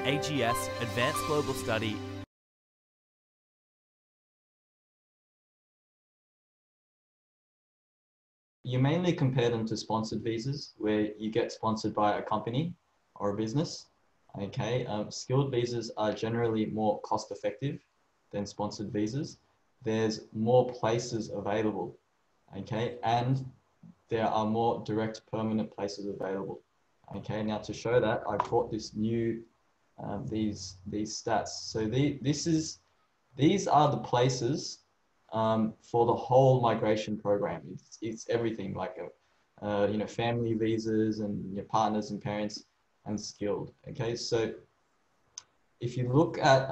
AGS Advanced Global Study. You mainly compare them to sponsored visas, where you get sponsored by a company or a business. Okay, skilled visas are generally more cost effective than sponsored visas. There's more places available, okay, and there are more direct permanent places available. Okay, now to show that, I brought this new, these stats. So these are the places for the whole migration program. It's everything, like you know, family visas and your partners and parents and skilled. Okay, so if you look at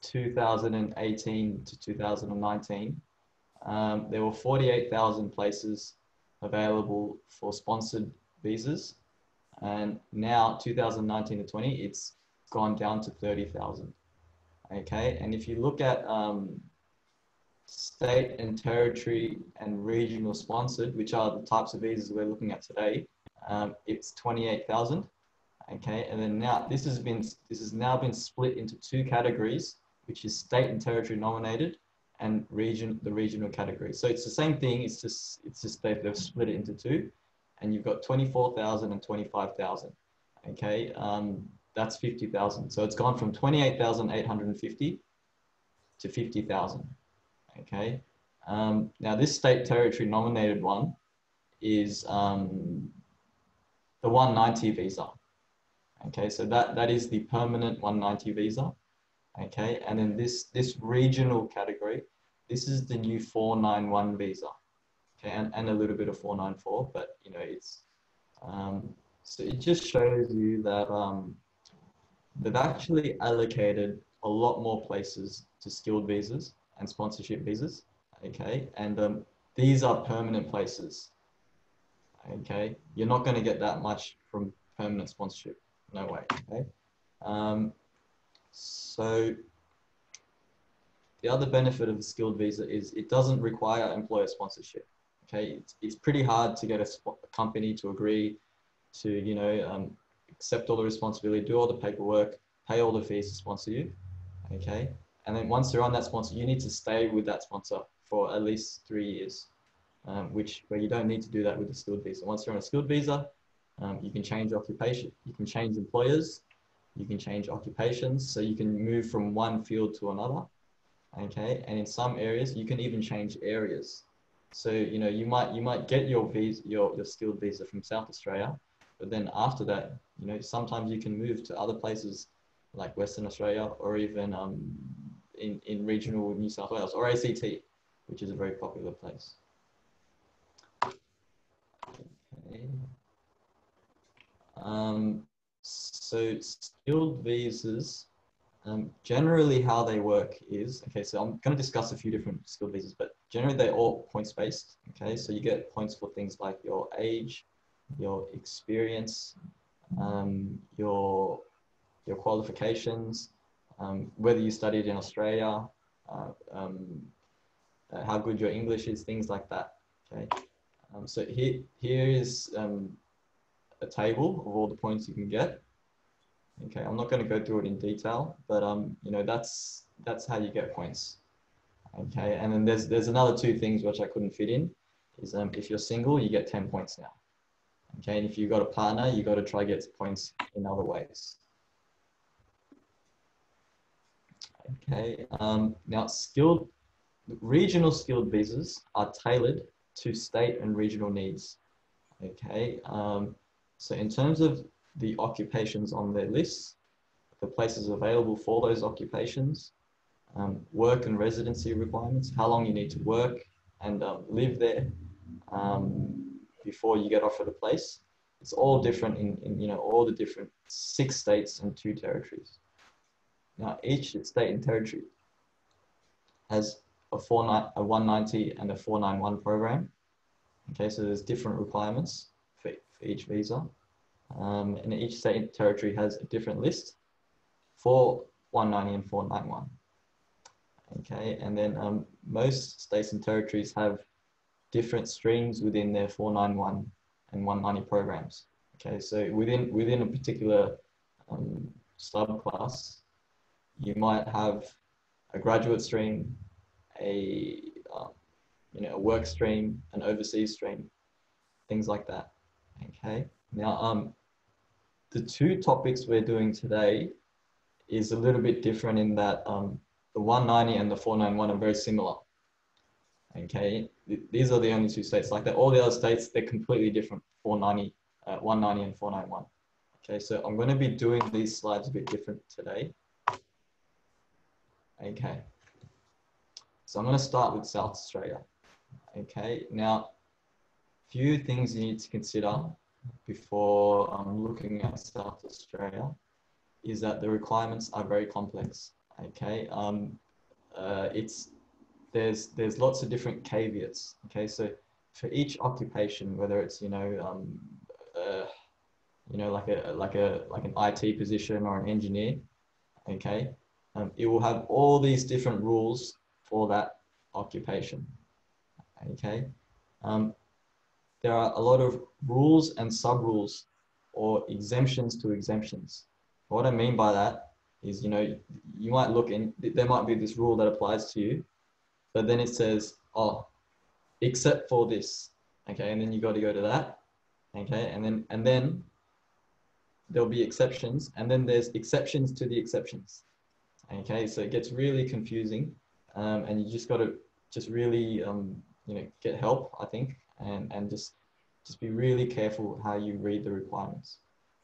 2018 to 2019, there were 48,000 places available for sponsored visas, and now 2019 to 20, it's gone down to 30,000. Okay, and if you look at state and territory and regional sponsored, which are the types of visas we're looking at today, it's 28,000. Okay, and then now this has now been split into two categories, which is state and territory nominated and the regional category. So it's the same thing. It's just they've split it into two, and you've got 24,000 and 25,000. Okay, that's 50,000. So it's gone from 28,850 to 50,000. Okay, now this state territory nominated one is the 190 visa. Okay, so that is the permanent 190 visa. Okay, and then this regional category, this is the new 491 visa. Okay, and a little bit of 494, but you know, it's so it just shows you that they've actually allocated a lot more places to skilled visas and sponsorship visas. Okay, and these are permanent places. Okay, you're not going to get that much from permanent sponsorship. No way. Okay. So the other benefit of the skilled visa is it doesn't require employer sponsorship. Okay, it's pretty hard to get a company to agree to, you know, accept all the responsibility, do all the paperwork, pay all the fees to sponsor you. Okay, and then once you're on that sponsor, you need to stay with that sponsor for at least 3 years, where you don't need to do that with the skilled visa. Once you're on a skilled visa, you can change occupation, you can change employers, you can change occupations, so you can move from one field to another. Okay, and in some areas you can even change areas. So you know, you might get your visa, your skilled visa from South Australia, but then after that, you know, sometimes you can move to other places like Western Australia, or even in regional New South Wales, or ACT, which is a very popular place. Okay. So skilled visas, generally how they work is, okay, so I'm going to discuss a few different skilled visas, but generally they're all points based. Okay, so you get points for things like your age, your experience, your qualifications, whether you studied in Australia, how good your English is, things like that. Okay, so here is a table of all the points you can get. Okay, I'm not going to go through it in detail, but you know, that's how you get points. Okay, and then there's another two things which I couldn't fit in, is if you're single, you get 10 points now. Okay, and if you've got a partner, you got to try to get points in other ways. Okay, now regional skilled visas are tailored to state and regional needs. Okay, so in terms of the occupations on their lists, the places available for those occupations, work and residency requirements, how long you need to work and live there before you get offered a place. It's all different in you know, all the different 6 states and 2 territories. Now each state and territory has a 190 and a 491 program. Okay, so there's different requirements for each visa. And each state and territory has a different list for 190 and 491. Okay, and then most states and territories have different streams within their 491 and 190 programs. Okay, so within a particular subclass, you might have a graduate stream, a a work stream, an overseas stream, things like that. Okay. Now, the two topics we're doing today is a little bit different in that the 190 and the 491 are very similar. Okay, these are the only two states like that. All the other states, they're completely different. 490, 190 and 491. Okay, so I'm going to be doing these slides a bit different today. Okay, so I'm going to start with South Australia. Okay, now, few things you need to consider before looking at South Australia is that the requirements are very complex. Okay, there's lots of different caveats. Okay, so for each occupation, whether it's like an IT position or an engineer, okay, it will have all these different rules for that occupation. Okay, there are a lot of rules and sub-rules or exemptions to exemptions. What I mean by that is, you might look in, there might be this rule that applies to you, but then it says, oh, except for this, okay, and then you got to go to that, okay, and then there'll be exceptions, and then there's exceptions to the exceptions, okay, so it gets really confusing, and you just got to really get help, I think, and just be really careful how you read the requirements.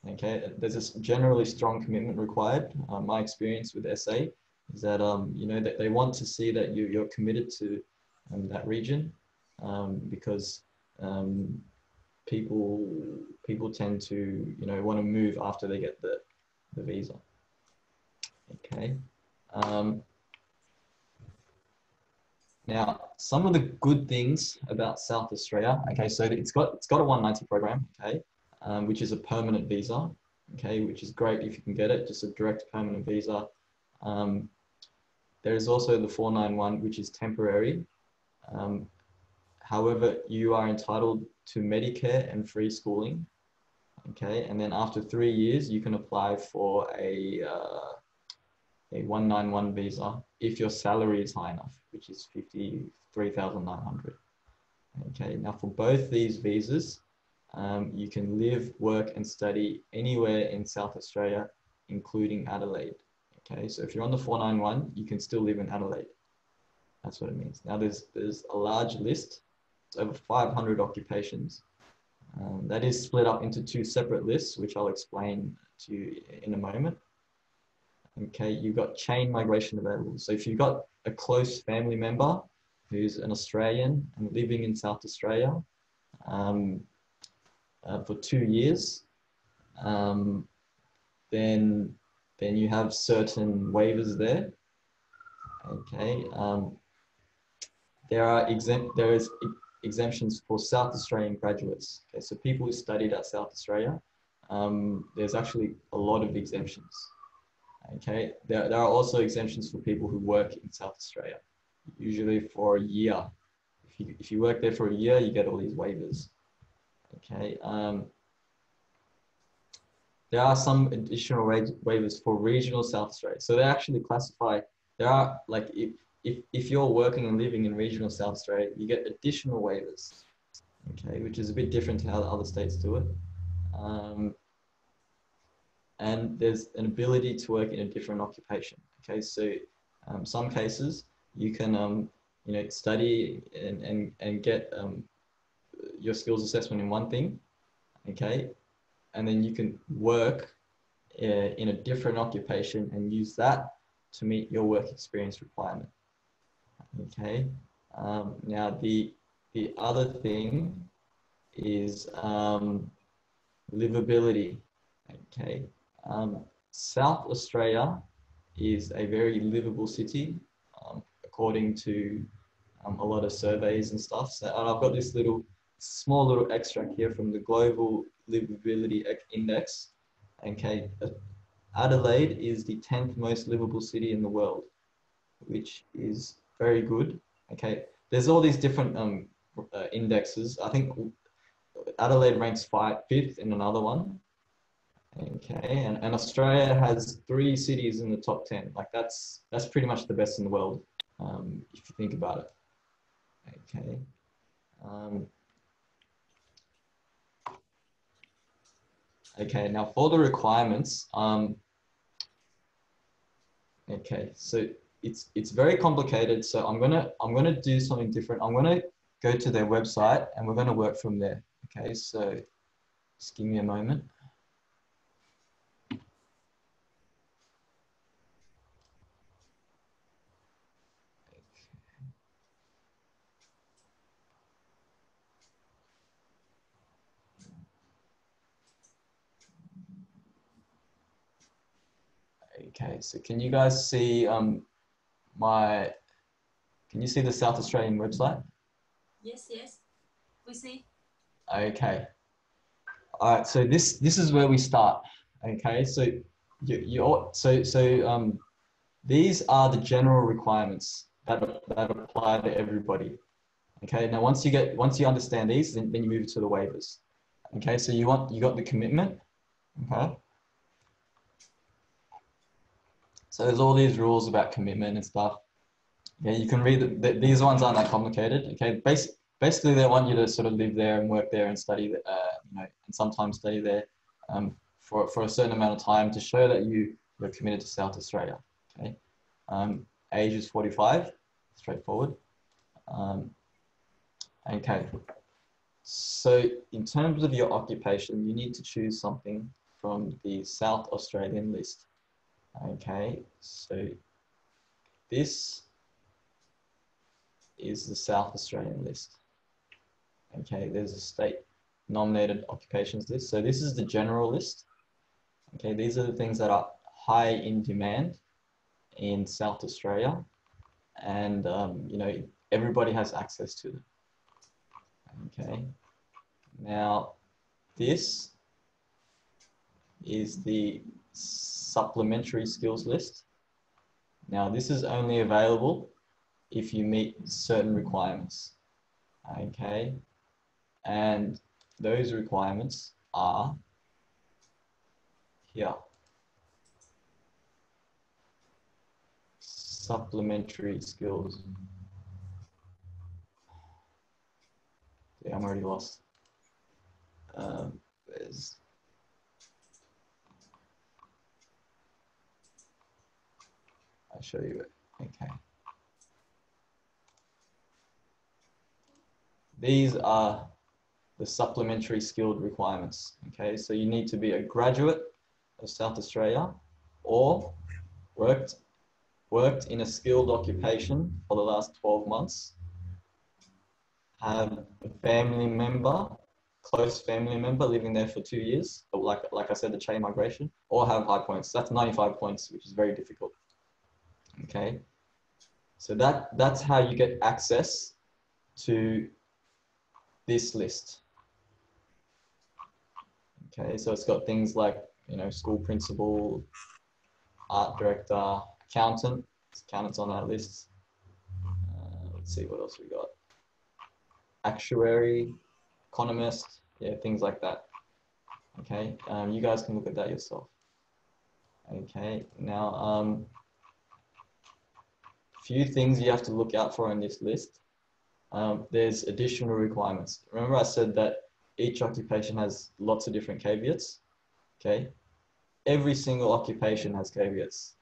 Okay, there's a generally strong commitment required. My experience with SA is that that they want to see that you're committed to that region, because people tend to want to move after they get the visa. Okay. Now, some of the good things about South Australia. Okay, so it's got a 190 program. Okay. Which is a permanent visa, okay, which is great if you can get it, just a direct permanent visa. There is also the 491, which is temporary. However, you are entitled to Medicare and free schooling, okay, and then after 3 years, you can apply for a 191 visa if your salary is high enough, which is 53,900. Okay, now for both these visas, you can live, work and study anywhere in South Australia, including Adelaide. Okay, so if you're on the 491, you can still live in Adelaide. That's what it means. Now there's a large list. It's over 500 occupations. That is split up into two separate lists, which I'll explain to you in a moment. Okay, you've got chain migration available. So if you've got a close family member who's an Australian and living in South Australia, for 2 years, then you have certain waivers there. Okay, there is exemptions for South Australian graduates. Okay, so people who studied at South Australia, there's actually a lot of exemptions. Okay, there are also exemptions for people who work in South Australia, usually for a year. If you work there for a year, you get all these waivers. Okay, there are some additional waivers for regional South Australia. So they actually classify, there are like, if you're working and living in regional South Australia, you get additional waivers, okay, which is a bit different to how the other states do it. And there's an ability to work in a different occupation. Okay, so some cases you can, study and get your skills assessment in one thing, okay, and then you can work in a different occupation and use that to meet your work experience requirement. Okay, now the other thing is livability. Okay, South Australia is a very livable city, according to a lot of surveys and stuff. So, and I've got this small little extract here from the Global Livability Index. Okay, Adelaide is the 10th most livable city in the world, which is very good. Okay, there's all these different indexes. I think Adelaide ranks 5th in another one. Okay, and Australia has 3 cities in the top 10. Like that's pretty much the best in the world, if you think about it. Okay. Okay, now for the requirements, okay, so it's very complicated. So I'm gonna do something different. I'm gonna go to their website and we're gonna work from there. Okay, so just give me a moment. Okay, so can you guys see can you see the South Australian website? Yes, yes, we see. Okay. All right, so this is where we start. Okay, so these are the general requirements that apply to everybody. Okay, now once you understand these, then you move to the waivers. Okay, so you got the commitment. Okay. So there's all these rules about commitment and stuff. Yeah, you can read these ones aren't that complicated. Okay, basically they want you to sort of live there and work there and study, you know, and sometimes stay there for a certain amount of time to show that you're committed to South Australia. Okay, age is 45, straightforward. Okay, so in terms of your occupation, you need to choose something from the South Australian list. Okay, so this is the South Australian list. Okay, there's a state nominated occupations list. So this is the general list. Okay, these are the things that are high in demand in South Australia, and you know, everybody has access to them. Okay, now this is the supplementary skills list. Now this is only available if you meet certain requirements. Okay, and those requirements are here. Supplementary skills. Yeah, I'm already lost. There's I'll show you it. Okay. These are the supplementary skilled requirements. Okay, so you need to be a graduate of South Australia or worked in a skilled occupation for the last 12 months, have a family member, close family member living there for 2 years, like I said, the chain migration, or have high points. That's 95 points, which is very difficult. Okay, so that's how you get access to this list. Okay, so it's got things like, you know, school principal, art director, accountant. Accountants on that list. Let's see what else we got. Actuary, economist, yeah, things like that. Okay, you guys can look at that yourself. Okay, now few things you have to look out for on this list. There's additional requirements. Remember I said that each occupation has lots of different caveats. Okay, every single occupation has caveats.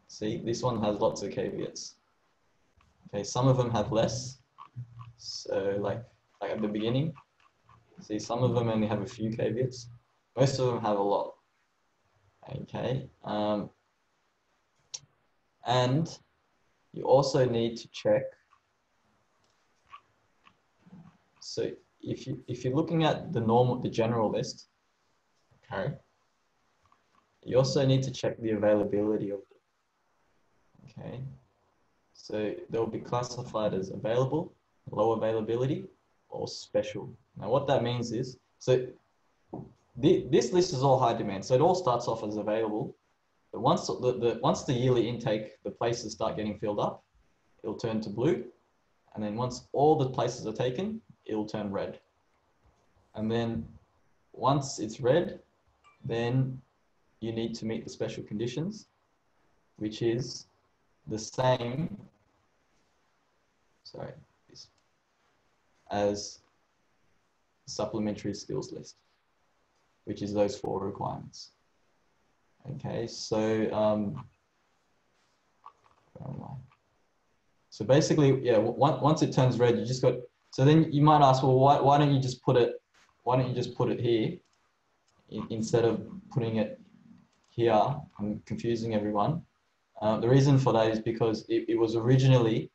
See, this one has lots of caveats. Okay, some of them have less. So like at the beginning, see, some of them only have a few caveats. Most of them have a lot. Okay, and you also need to check. So if you're looking at the general list, okay, you also need to check the availability of it. Okay, so they'll be classified as available, low availability, or special. Now what that means is, so this list is all high demand, so it all starts off as available, but once the yearly intake, the places start getting filled up, it'll turn to blue, and then once all the places are taken, it'll turn red. And then once it's red, then you need to meet the special conditions, which is the same, as the supplementary skills list, which is those 4 requirements. Okay, so so basically, yeah, once it turns red, you just got, so then you might ask, well, why don't you just put it here instead of putting it here and confusing everyone? The reason for that is because it was originally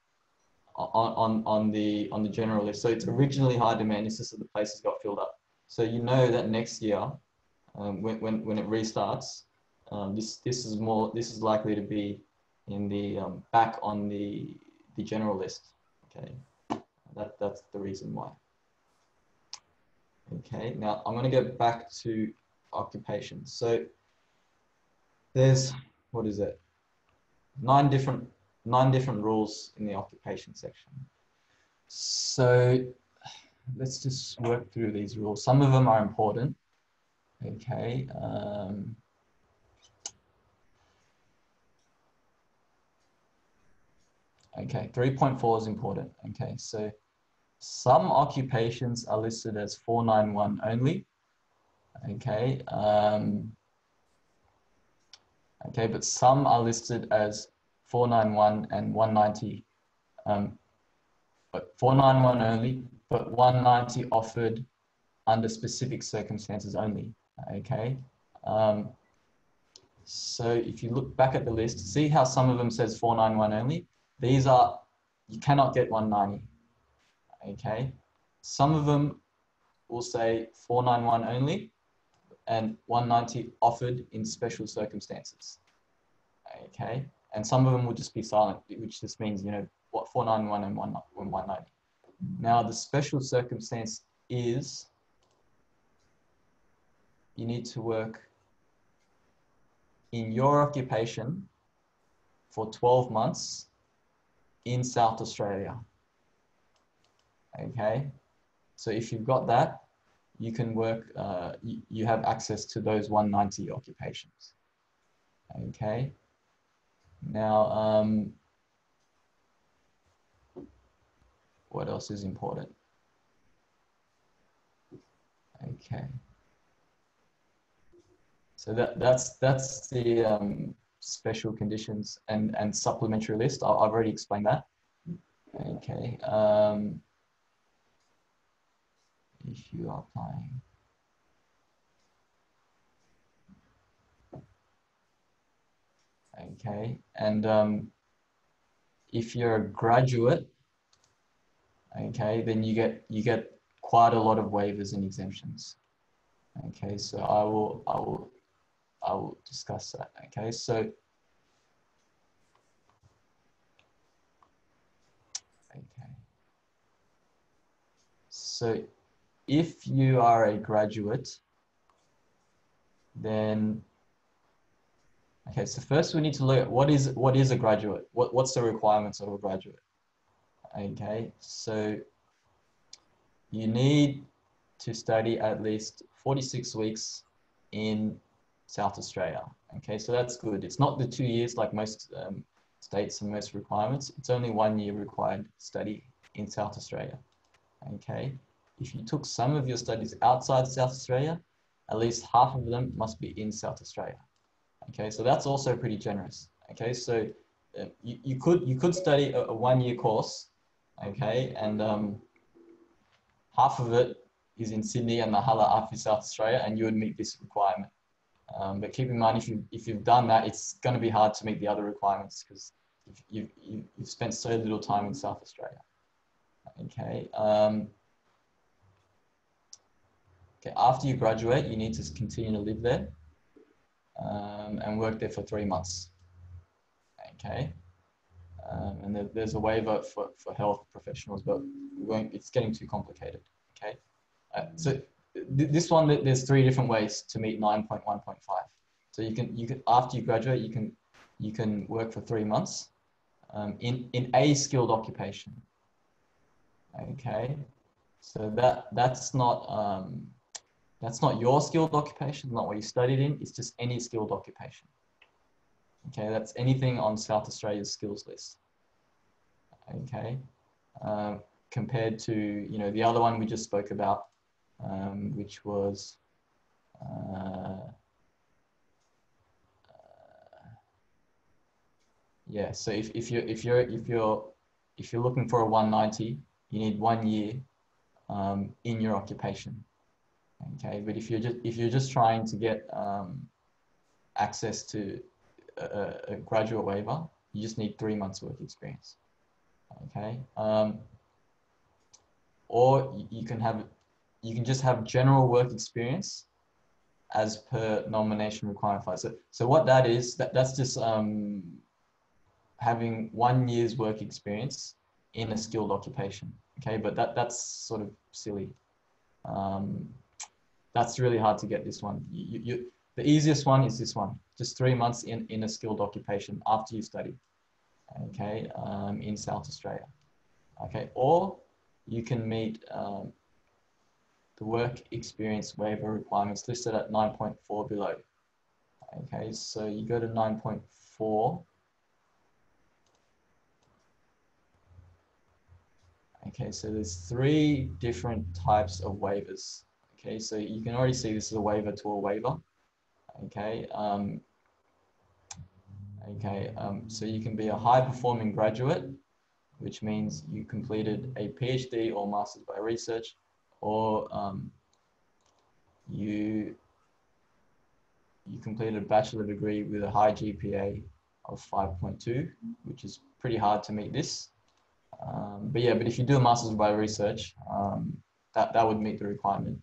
on the general list. So it's originally high demand. It's just that the places got filled up. So you know that next year, when it restarts, this is likely to be in the back on the general list. Okay, that's the reason why. Okay, now I'm going to go back to occupations. So there's, what is it? 9 different rules in the occupation section. So let's just work through these rules. Some of them are important. Okay. Okay, 3.4 is important. Okay, so some occupations are listed as 491 only. Okay. Okay, but some are listed as 491 and 190. But 491 only, but 190 offered under specific circumstances only. Okay. So if you look back at the list, see how some of them says 491 only. These are, you cannot get 190. Okay. Some of them will say 491 only and 190 offered in special circumstances. Okay. And some of them will just be silent, which just means, you know, what 491 and 190. Now the special circumstance is you need to work in your occupation for 12 months in South Australia. Okay, so if you've got that, you can work, you have access to those 190 occupations. Okay, now what else is important? Okay, so that's the special conditions and supplementary list. I've already explained that. Okay, if you are applying. Okay, and if you're a graduate, okay, then you get quite a lot of waivers and exemptions. Okay, so I will discuss that. Okay, so if you are a graduate, then okay, so first we need to look at what is a graduate? What's the requirements of a graduate? Okay, so you need to study at least 46 weeks in South Australia. Okay, so that's good. It's not the 2 years like most states and most requirements. It's only 1 year required study in South Australia. Okay, if you took some of your studies outside South Australia, at least half of them must be in South Australia. Okay, so that's also pretty generous. Okay, so you could study a 1 year course, okay, and half of it is in Sydney and the other half is South Australia, and you would meet this requirement. But keep in mind, if you've done that, it's going to be hard to meet the other requirements because you've spent so little time in South Australia. Okay. Okay. After you graduate, you need to continue to live there and work there for 3 months. Okay. And there's a waiver for health professionals, but it's getting too complicated. Okay. So this one, there's 3 different ways to meet 9.1.5. So you can after you graduate, you can work for 3 months in a skilled occupation. Okay, so that's not That's not your skilled occupation, not what you studied in, it's just any skilled occupation. Okay, that's anything on South Australia's skills list. Okay, compared to, you know, the other one we just spoke about, which was yeah. So if you're looking for a 190, you need 1 year in your occupation. Okay, but if you're just trying to get access to a graduate waiver, you just need 3 months work experience. Okay, or you can just have general work experience as per nomination requirement 5. So what that is, that's just having 1 year's work experience in a skilled occupation. Okay, but that's sort of silly. That's really hard to get, this one. The easiest one is this one, just 3 months in a skilled occupation after you study, okay, in South Australia. Okay, or you can meet the work experience waiver requirements listed at 9.4 below. Okay, so you go to 9.4. Okay, so there's 3 different types of waivers. Okay, so you can already see this is a waiver to a waiver. Okay, so you can be a high-performing graduate, which means you completed a PhD or Masters by Research, or you completed a bachelor degree with a high GPA of 5.2, which is pretty hard to meet this. But if you do a Masters by Research, that would meet the requirement.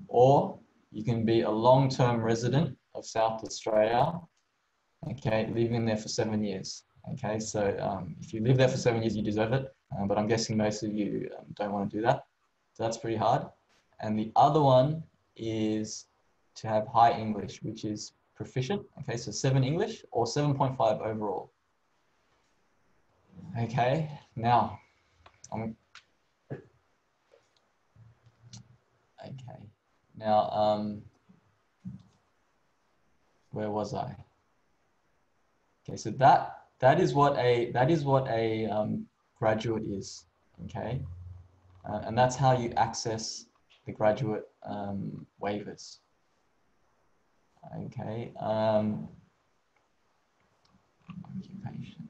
Or you can be a long-term resident of South Australia, okay, living there for 7 years. Okay, so if you live there for 7 years, you deserve it. But I'm guessing most of you don't want to do that. So that's pretty hard. And the other one is to have high English, which is proficient. Okay, so 7 English or 7.5 overall. Okay, now, where was I? Okay, so that is what a graduate is. Okay, and that's how you access the graduate waivers. Okay, occupation.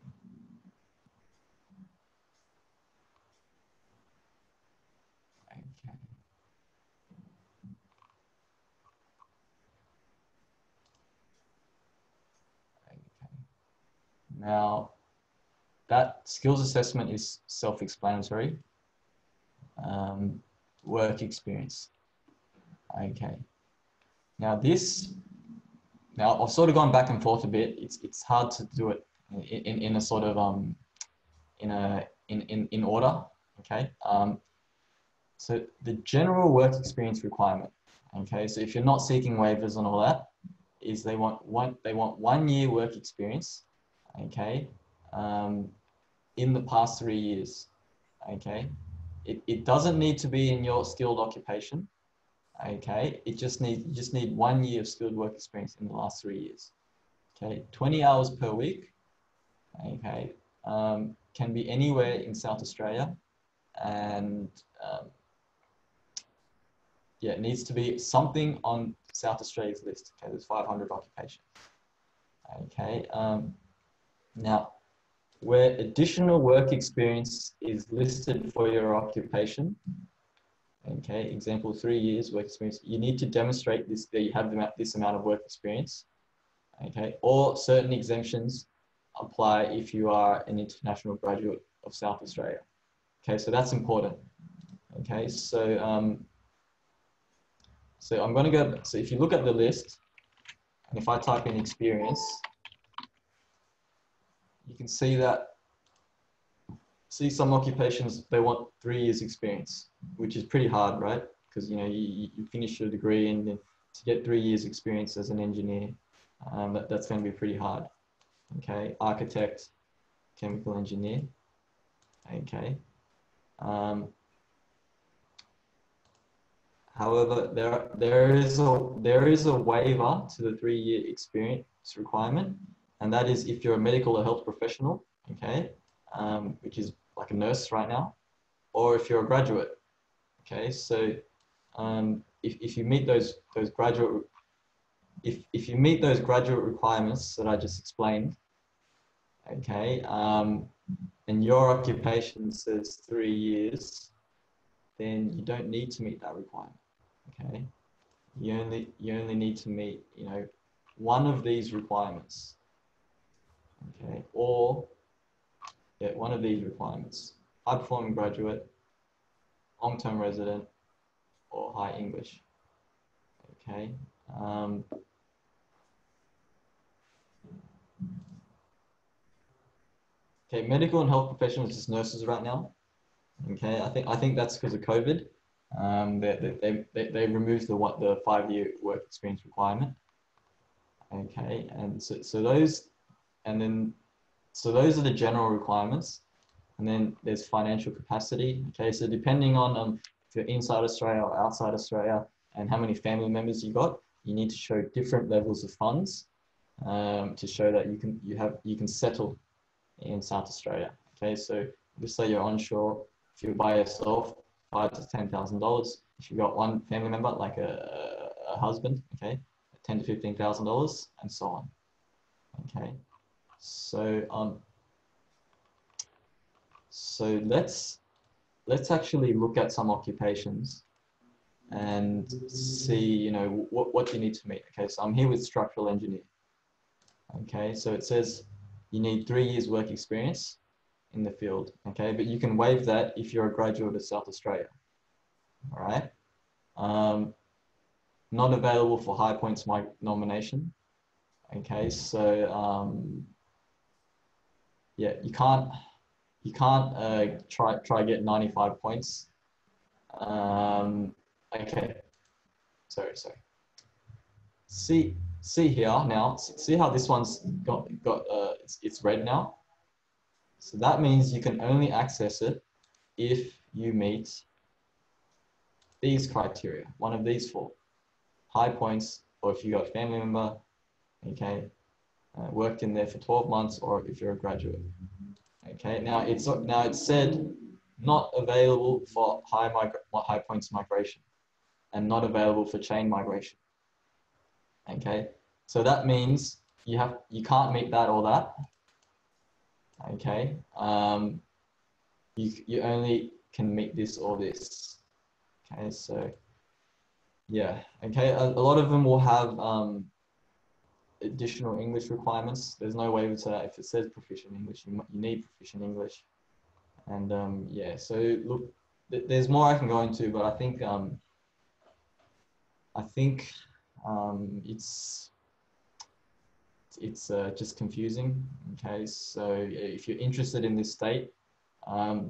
Now, that skills assessment is self-explanatory. Work experience. Okay. Now I've sort of gone back and forth a bit. It's hard to do it in a sort of in order. Okay. So the general work experience requirement. Okay. So if you're not seeking waivers and all that, is they want 1 year work experience. Okay, in the past 3 years. Okay, it doesn't need to be in your skilled occupation. Okay, you just need 1 year of skilled work experience in the last 3 years. Okay, 20 hours per week. Okay, can be anywhere in South Australia, and yeah, it needs to be something on South Australia's list. Okay, there's 500 occupations. Okay. Now, where additional work experience is listed for your occupation, okay, example 3 years work experience, you need to demonstrate this, that you have this amount of work experience, okay, or certain exemptions apply if you are an international graduate of South Australia. Okay, so that's important. Okay, so I'm going to go, so if you look at the list, and if I type in experience, you can see some occupations, they want 3 years experience, which is pretty hard, right? Because, you know, you finish your degree and then to get 3 years experience as an engineer, that's going to be pretty hard. Okay, architect, chemical engineer. Okay. However, there is a waiver to the 3-year experience requirement, and that is if you're a medical or health professional, okay, which is like a nurse right now, or if you're a graduate, okay. So if you meet those graduate if you meet those graduate requirements that I just explained, okay, and your occupation says 3 years, then you don't need to meet that requirement. Okay, you only need to meet, you know, one of these requirements. Okay, or yeah, one of these requirements: high performing graduate, long-term resident, or high English. Okay. Okay, medical and health professionals, just nurses right now. Okay, I think that's because of COVID. They removed the 5-year work experience requirement. Okay, and so those are the general requirements, and then there's financial capacity. Okay, so depending on if you're inside Australia or outside Australia, and how many family members you got, you need to show different levels of funds to show that you can settle in South Australia. Okay, so just say you're onshore. If you're by yourself, $5,000 to $10,000. If you've got one family member, like a husband, okay, $10,000 to $15,000, and so on. Okay, so so let's actually look at some occupations and see, you know, what you need to meet. Okay, so I'm here with structural engineer. Okay, so it says you need 3 years work experience in the field. Okay, but you can waive that if you're a graduate of South Australia. All right. Not available for high points nomination. Okay, so yeah, you can't try get 95 points. Okay, sorry. See here now. See how this one's got it's red now. So that means you can only access it if you meet these criteria, one of these 4: high points, or if you got a family member, okay, worked in there for 12 months, or if you're a graduate. Okay, now it's said not available for high points migration, and not available for chain migration. Okay, so that means you can't meet that or that. Okay, you only can meet this or this. Okay, so yeah, okay, a lot of them will have additional English requirements. There's no waiver to that. If it says proficient English, you need proficient English. And yeah, so look, there's more I can go into, but I think it's just confusing. Okay, so if you're interested in this state,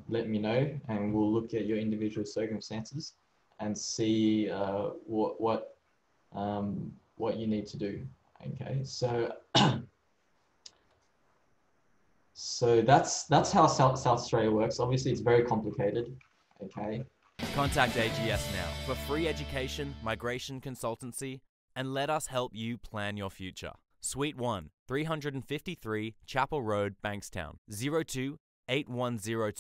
let me know, and we'll look at your individual circumstances and see what you need to do. Okay, so so that's how South Australia works. Obviously, it's very complicated. Okay. Contact AGS now for free education, migration consultancy, and let us help you plan your future. Suite 1, 353 Chapel Road, Bankstown, 02810